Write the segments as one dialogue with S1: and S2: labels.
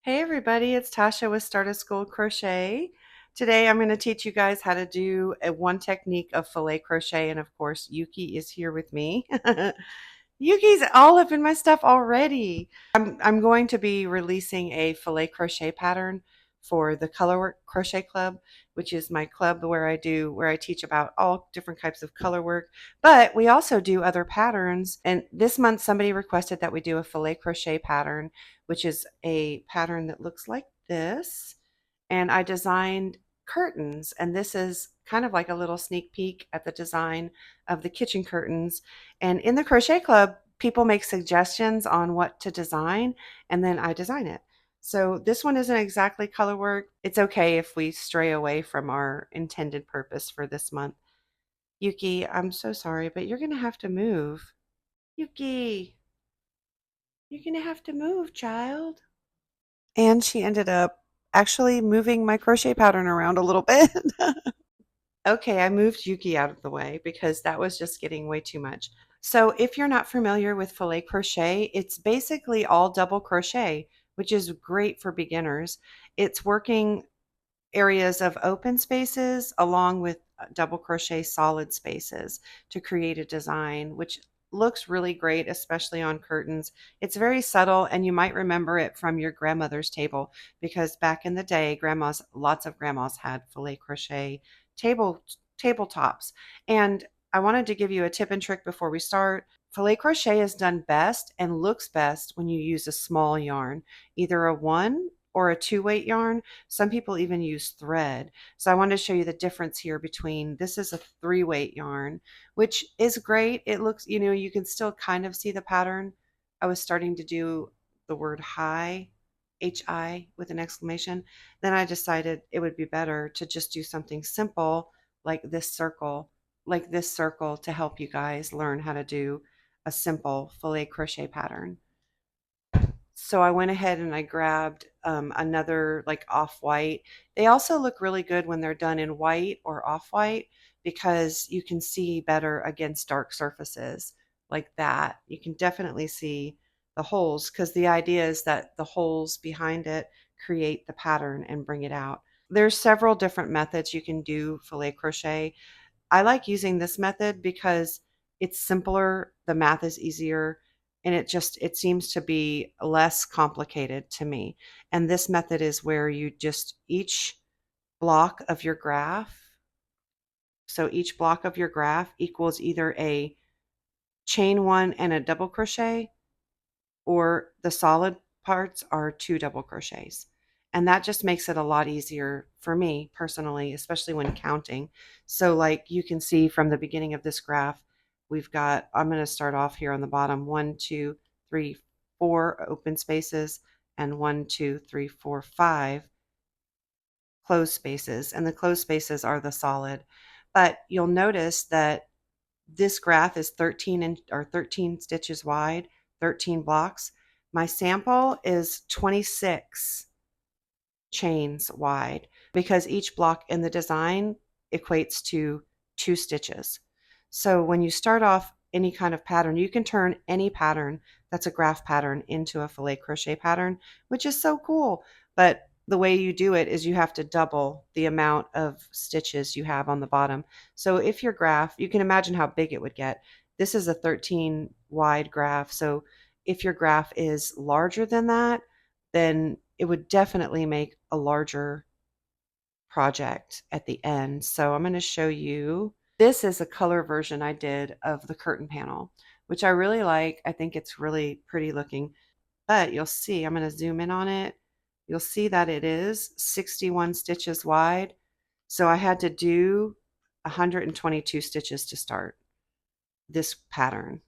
S1: Hey everybody, it's Tasha with Stardust Gold Crochet. Today I'm going to teach you guys how to do one technique of filet crochet, and of course Yuki is here with me. Yuki's all up in my stuff already. I'm going to be releasing a filet crochet pattern for the Colorwork Crochet Club, which is my club where I teach about all different types of color work. But we also do other patterns. And this month somebody requested that we do a filet crochet pattern, which is a pattern that looks like this. And I designed curtains, and this is kind of like a little sneak peek at the design of the kitchen curtains. And in the Crochet Club, people make suggestions on what to design, and then I design it. So this one isn't exactly color work. It's okay if we stray away from our intended purpose for this month. Yuki, I'm so sorry, but you're going to have to move. Yuki, you're going to have to move, child. And she ended up actually moving my crochet pattern around a little bit. Okay, I moved Yuki out of the way because that was just getting way too much. So if you're not familiar with filet crochet, it's basically all double crochet, which is great for beginners. It's working areas of open spaces along with double crochet solid spaces to create a design, which looks really great, especially on curtains. It's very subtle, and you might remember it from your grandmother's table because back in the day, lots of grandmas had filet crochet table tabletops. And I wanted to give you a tip and trick before we start. Filet crochet is done best and looks best when you use a small yarn, either a 1 or a 2 weight yarn. Some people even use thread. So I wanted to show you the difference here between this is a 3 weight yarn, which is great. It looks, you can still kind of see the pattern. I was starting to do the word high, HI with an exclamation. Then I decided it would be better to just do something simple like this circle to help you guys learn how to do a simple filet crochet pattern. So I went ahead and I grabbed another like off-white. They also look really good when they're done in white or off-white because you can see better against dark surfaces like that. You can definitely see the holes because the idea is that the holes behind it create the pattern and bring it out. There's several different methods you can do filet crochet. I like using this method because it's simpler, the math is easier, and it seems to be less complicated to me. And this method is where you just each block of your graph, so each block of your graph equals either a chain one and a double crochet, or the solid parts are 2 double crochets. And that just makes it a lot easier for me personally, especially when counting. So like you can see from the beginning of this graph, I'm going to start off here on the bottom, 1, 2, 3, 4 open spaces, and 1, 2, 3, 4, 5 closed spaces. And the closed spaces are the solid. But you'll notice that this graph is 13 stitches wide, 13 blocks. My sample is 26 chains wide because each block in the design equates to 2 stitches. So when you start off any kind of pattern, you can turn any pattern that's a graph pattern into a filet crochet pattern, which is so cool. But the way you do it is you have to double the amount of stitches you have on the bottom. So if your graph, you can imagine how big it would get. This is a 13 wide graph. So if your graph is larger than that, then it would definitely make a larger project at the end. So I'm going to show you. This is a color version I did of the curtain panel, which I really like. I think it's really pretty looking. But you'll see, I'm going to zoom in on it. You'll see that it is 61 stitches wide. So I had to do 122 stitches to start this pattern.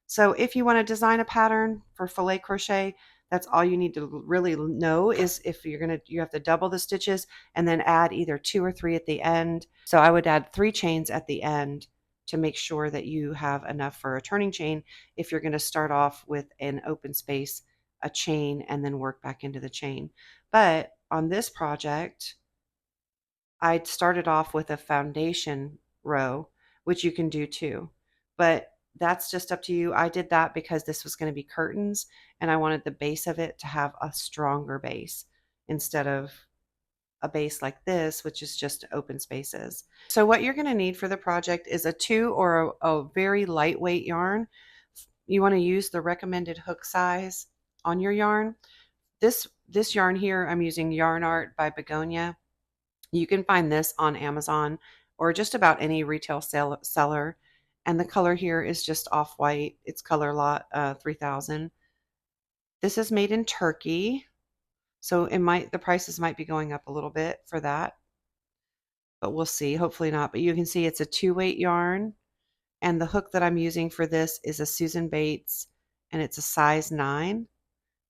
S1: So if you want to design a pattern for filet crochet, that's all you need to really know is if you have to double the stitches and then add either 2 or 3 at the end. So I would add 3 chains at the end to make sure that you have enough for a turning chain if you're going to start off with an open space, a chain, and then work back into the chain. But on this project, I started off with a foundation row, which you can do too. But That's just up to you. I did that because this was going to be curtains and I wanted the base of it to have a stronger base instead of a base like this, which is just open spaces. So what you're going to need for the project is a 2 or a very lightweight yarn. You want to use the recommended hook size on your yarn. This yarn here, I'm using Yarn Art by Begonia. You can find this on Amazon or just about any retail seller. And the color here is just off-white. It's color lot 3000. This is made in Turkey. So the prices might be going up a little bit for that, but we'll see. Hopefully not. But you can see it's a 2-weight yarn. And the hook that I'm using for this is a Susan Bates, and it's a size 9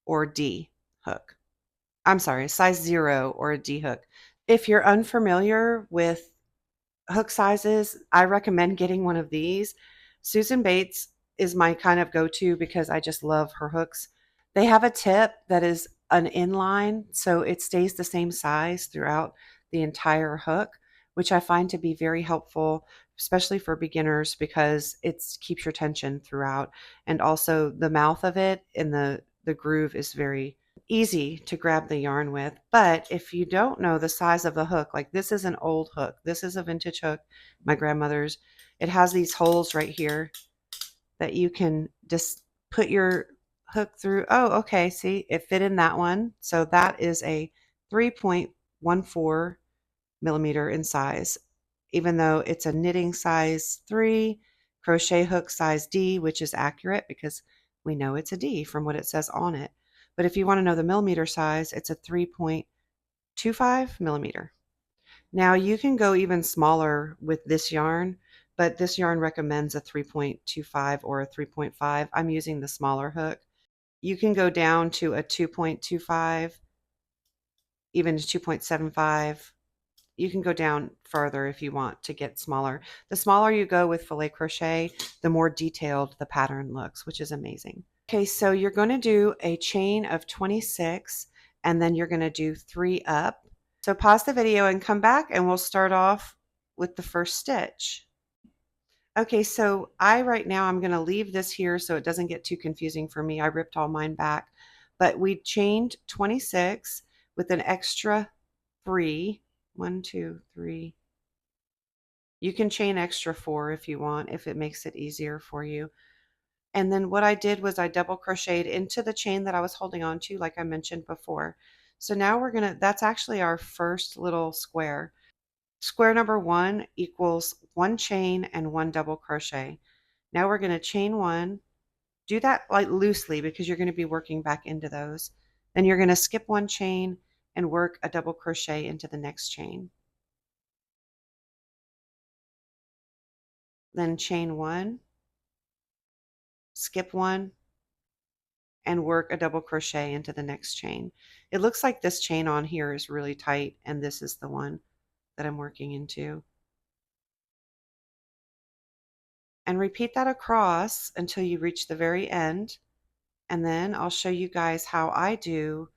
S1: or D hook. I'm sorry, size 0 or a D hook. If you're unfamiliar with hook sizes, I recommend getting one of these. Susan Bates is my kind of go-to because I just love her hooks. They have a tip that is an inline, so it stays the same size throughout the entire hook, which I find to be very helpful, especially for beginners because it keeps your tension throughout. And also the mouth of it and the groove is very easy to grab the yarn with. But if you don't know the size of the hook, like this is an old hook, this is a vintage hook, my grandmother's, it has these holes right here that you can just put your hook through. Oh, okay, see, it fit in that one. So that is a 3.14 millimeter in size, even though it's a knitting size 3, crochet hook size D, which is accurate because we know it's a D from what it says on it. But if you want to know the millimeter size, it's a 3.25 millimeter. Now you can go even smaller with this yarn, but this yarn recommends a 3.25 or a 3.5. I'm using the smaller hook. You can go down to a 2.25, even to 2.75. You can go down further if you want to get smaller. The smaller you go with filet crochet, the more detailed the pattern looks, which is amazing. Okay, so you're going to do a chain of 26 and then you're going to do 3 up. So pause the video and come back and we'll start off with the first stitch. Okay, so right now I'm going to leave this here so it doesn't get too confusing for me. I ripped all mine back, but we chained 26 with an extra 3. 1, 2, 3. You can chain extra 4 if you want, if it makes it easier for you. And then what I did was I double crocheted into the chain that I was holding on to, like I mentioned before. So now that's actually our first little square. Square number 1 equals 1 chain and 1 double crochet. Now we're going to chain 1. Do that like loosely because you're going to be working back into those. Then you're going to skip 1 chain and work a double crochet into the next chain. Then chain 1, skip 1, and work a double crochet into the next chain. It looks like this chain on here is really tight, and this is the one that I'm working into. And repeat that across until you reach the very end, and then I'll show you guys how I do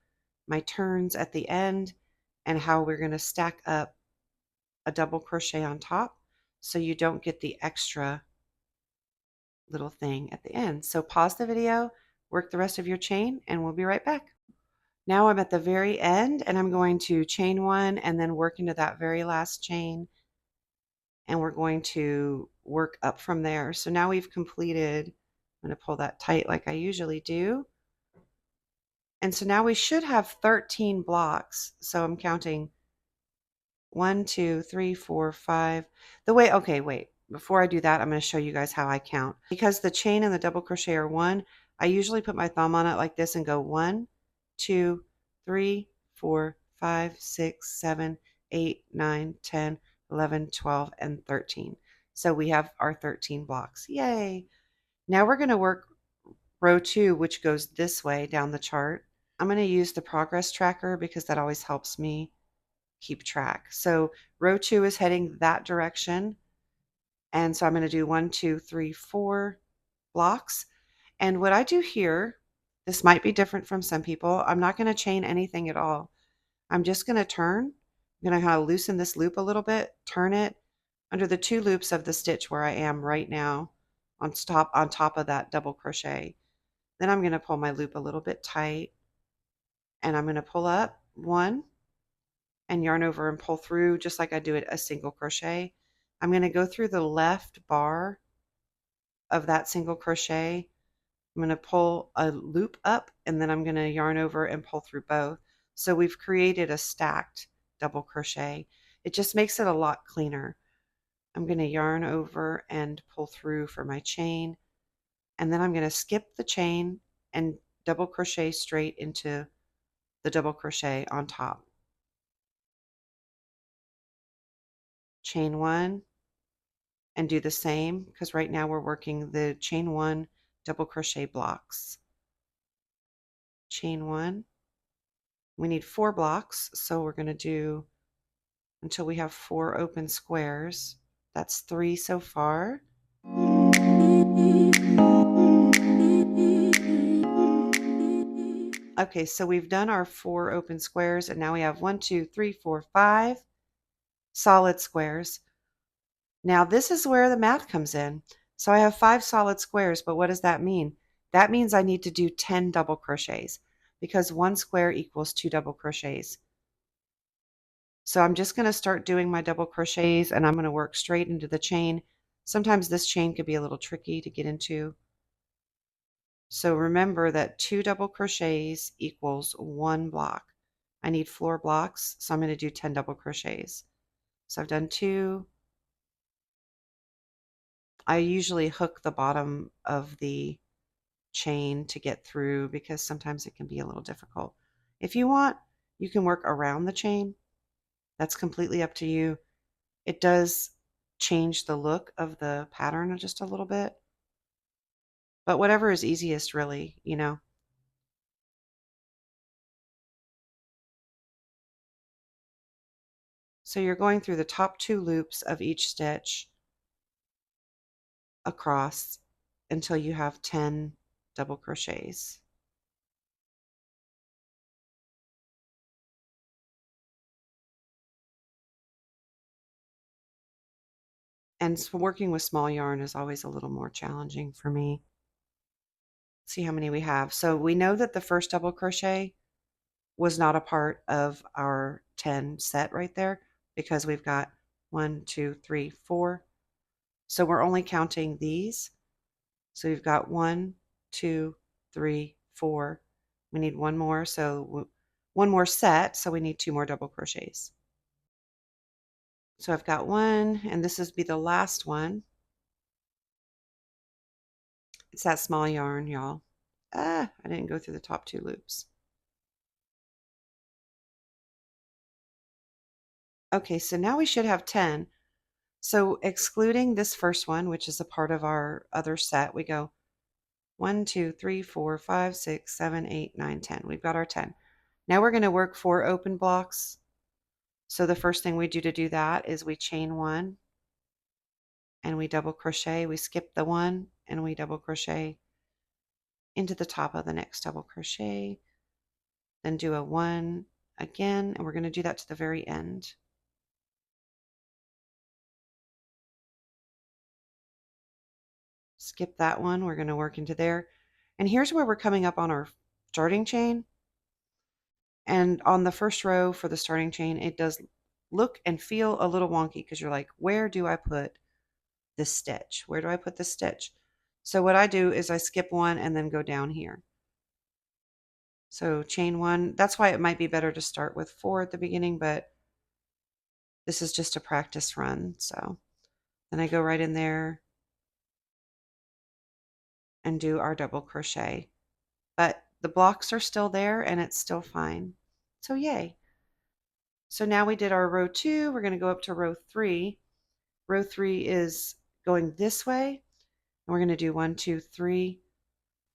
S1: my turns at the end and how we're going to stack up a double crochet on top so you don't get the extra little thing at the end. So pause the video, work the rest of your chain, and we'll be right back. Now I'm at the very end and I'm going to chain 1 and then work into that very last chain, and we're going to work up from there. So now we've completed, I'm going to pull that tight like I usually do. And so now we should have 13 blocks. So I'm counting 1, 2, 3, 4, 5. Okay, wait. Before I do that, I'm going to show you guys how I count. Because the chain and the double crochet are 1, I usually put my thumb on it like this and go 1, 2, 3, 4, 5, 6, 7, 8, 9, 10, 11, 12, and 13. So we have our 13 blocks. Yay! Now we're going to work row 2, which goes this way down the chart. I'm going to use the progress tracker because that always helps me keep track. So row 2 is heading that direction. And so I'm going to do 1, 2, 3, 4 blocks. And what I do here, this might be different from some people. I'm not going to chain anything at all. I'm just going to turn. I'm going to kind of loosen this loop a little bit, turn it under the 2 loops of the stitch where I am right now on top of that double crochet. Then I'm going to pull my loop a little bit tight, and I'm going to pull up one and yarn over and pull through just like I do a single crochet. I'm going to go through the left bar of that single crochet. I'm going to pull a loop up, and then I'm going to yarn over and pull through both. So we've created a stacked double crochet. It just makes it a lot cleaner. I'm going to yarn over and pull through for my chain, and then I'm going to skip the chain and double crochet straight into the double crochet on top. Chain one and do the same, because right now we're working the chain one double crochet blocks. Chain one. We need 4 blocks, so we're going to do until we have 4 open squares. That's 3 so far. Okay, so we've done our 4 open squares, and now we have 1, 2, 3, 4, 5 solid squares. Now this is where the math comes in. So I have 5 solid squares, but what does that mean? That means I need to do 10 double crochets, because 1 square equals 2 double crochets. So I'm just going to start doing my double crochets, and I'm going to work straight into the chain. Sometimes this chain could be a little tricky to get into. So remember that 2 double crochets equals 1 block. I need 4 blocks, so I'm going to do 10 double crochets. So I've done 2. I usually hook the bottom of the chain to get through, because sometimes it can be a little difficult. If you want, you can work around the chain. That's completely up to you. It does change the look of the pattern just a little bit, but whatever is easiest, really, you know. So you're going through the top 2 loops of each stitch across until you have 10 double crochets. And so working with small yarn is always a little more challenging for me. See how many we have. So we know that the first double crochet was not a part of our 10 set right there, because we've got 1, 2, 3, 4. So we're only counting these. So we've got 1, 2, 3, 4. We need one more, so one more set, so we need 2 more double crochets. So I've got one, and this is be the last one. It's that small yarn, y'all. I didn't go through the top 2 loops. Okay, so now we should have 10. So excluding this first one, which is a part of our other set, we go 1, 2, 3, 4, 5, 6, 7, 8, 9, 10. We've got our 10. Now we're going to work 4 open blocks. So the first thing we do to do that is we chain 1 and we double crochet. We skip the 1 and we double crochet into the top of the next double crochet. Then do a 1 again, and we're going to do that to the very end. Skip that one. We're going to work into there. And here's where we're coming up on our starting chain. And on the first row for the starting chain, it does look and feel a little wonky, because you're like, where do I put this stitch? Where do I put this stitch? So what I do is I skip 1 and then go down here. So chain 1. That's why it might be better to start with 4 at the beginning, but this is just a practice run. So then I go right in there and do our double crochet. But the blocks are still there and it's still fine. So yay. So now we did our row 2. We're going to go up to row 3. Row 3 is going this way. And we're going to do 1, 2, 3.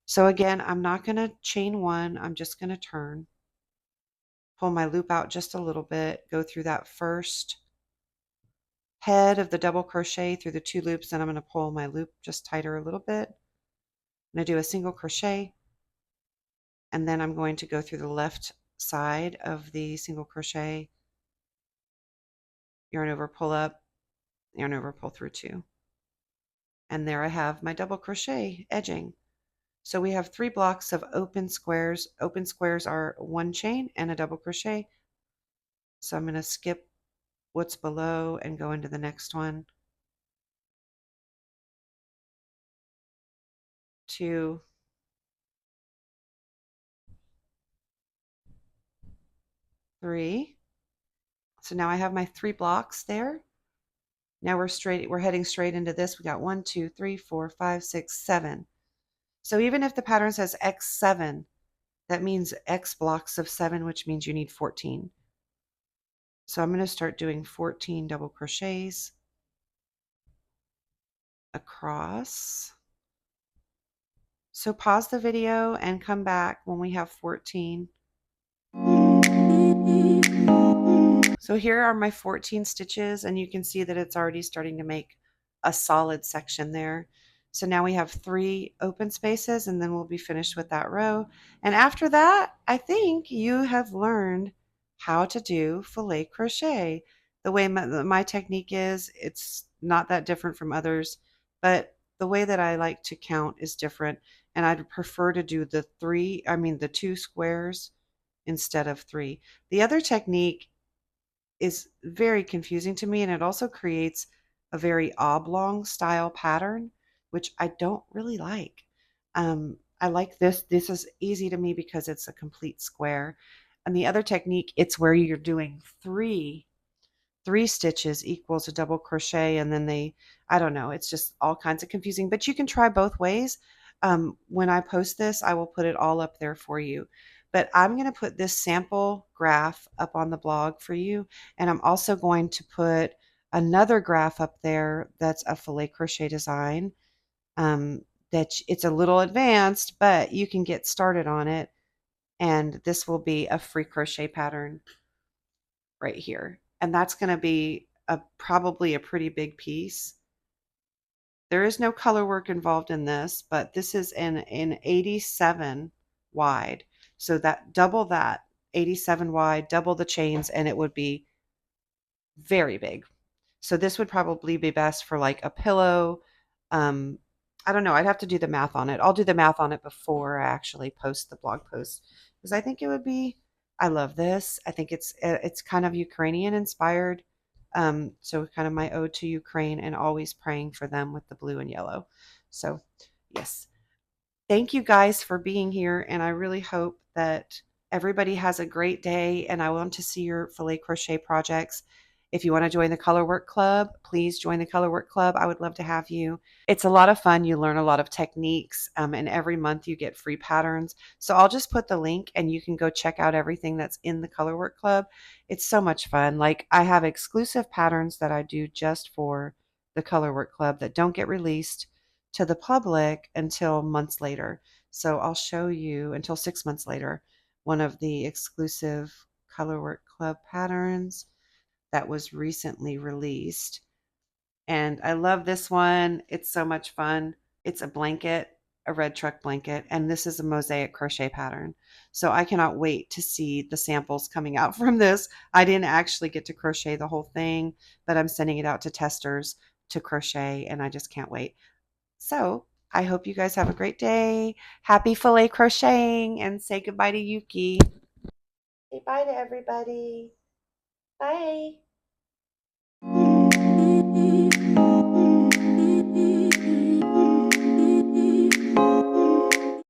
S1: So again, I'm not going to chain 1. I'm just going to turn. Pull my loop out just a little bit. Go through that first head of the double crochet through the 2 loops. Then I'm going to pull my loop just tighter a little bit. I'm going to do a single crochet. And then I'm going to go through the left side of the single crochet, yarn over, pull up, yarn over, pull through 2. And there I have my double crochet edging. So we have 3 blocks of open squares. Open squares are 1 chain and a double crochet. So I'm going to skip what's below and go into the next one. 2, 3. So now I have my 3 blocks there. Now we're heading straight into this. We got 1, 2, 3, 4, 5, 6, 7. So even if the pattern says X7, that means X blocks of 7, which means you need 14. So I'm going to start doing 14 double crochets across. So pause the video and come back when we have 14. So here are my 14 stitches, and you can see that it's already starting to make a solid section there. So now we have 3 open spaces, and then we'll be finished with that row. And after that, I think you have learned how to do filet crochet. The way my technique is, it's not that different from others, but the way that I like to count is different. And I'd prefer to do the 2 squares instead of 3. The other technique is very confusing to me, and it also creates a very oblong style pattern, which I don't really like. I like this. This is easy to me because it's a complete square. And the other technique, it's where you're doing three stitches equals a double crochet, and then I don't know, it's just all kinds of confusing, but you can try both ways. When I post this, I will put it all up there for you, but I'm going to put this sample graph up on the blog for you, and I'm also going to put another graph up there that's a filet crochet design, that it's a little advanced, but you can get started on it, and this will be a free crochet pattern right here. And that's going to be probably a pretty big piece. There is no color work involved in this, but this is in 87 wide. So that double that, 87 wide, double the chains, and it would be very big. So this would probably be best for like a pillow. I don't know. I'd have to do the math on it. I'll do the math on it before I actually post the blog post, because I think it would be. I love this. I think it's kind of Ukrainian inspired. So kind of my ode to Ukraine, and always praying for them with the blue and yellow. So yes, thank you guys for being here, and I really hope that everybody has a great day, and I want to see your filet crochet projects. If you want to join the Colorwork Club, please join the Colorwork Club. I would love to have you. It's a lot of fun. You learn a lot of techniques, and every month you get free patterns. So I'll just put the link, and you can go check out everything that's in the Colorwork Club. It's so much fun. Like, I have exclusive patterns that I do just for the Colorwork Club that don't get released to the public until months later. So I'll show you until 6 months later one of the exclusive Colorwork Club patterns that was recently released. And I love this one. It's so much fun. It's a blanket, a red truck blanket, and this is a mosaic crochet pattern. So I cannot wait to see the samples coming out from this. I didn't actually get to crochet the whole thing, but I'm sending it out to testers to crochet, and I just can't wait. So I hope you guys have a great day. Happy filet crocheting, and say goodbye to Yuki. Say bye to everybody. Bye.